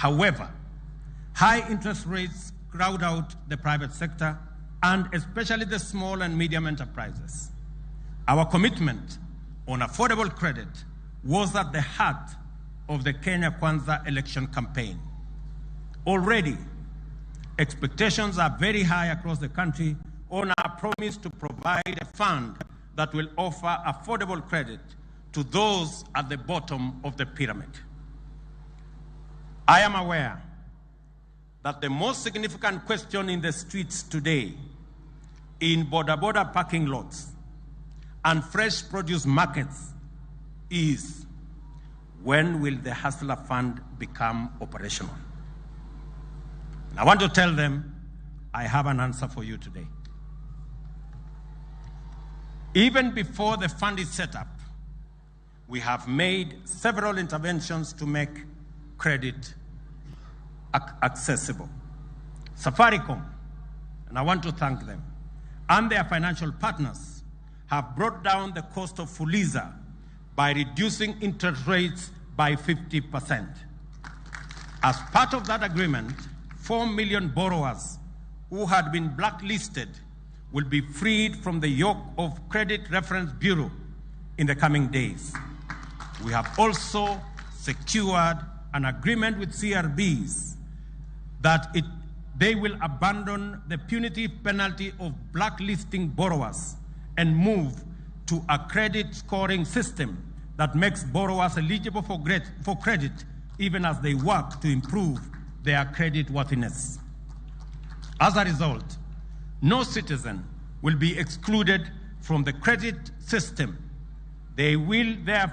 However, high interest rates crowd out the private sector and especially the small and medium enterprises. Our commitment on affordable credit was at the heart of the Kenya Kwanza election campaign. Already, expectations are very high across the country on our promise to provide a fund that will offer affordable credit to those at the bottom of the pyramid. I am aware that the most significant question in the streets today, in border parking lots and fresh produce markets, is when will the Hustler Fund become operational? And I want to tell them I have an answer for you today. Even before the fund is set up, we have made several interventions to make credit accessible. Safaricom, and I want to thank them, and their financial partners have brought down the cost of Fuliza by reducing interest rates by 50%. As part of that agreement, 4 million borrowers who had been blacklisted will be freed from the yoke of Credit Reference Bureau in the coming days. We have also secured an agreement with CRBs that they will abandon the punitive penalty of blacklisting borrowers and move to a credit scoring system that makes borrowers eligible for credit even as they work to improve their credit worthiness. As a result, no citizen will be excluded from the credit system. They will therefore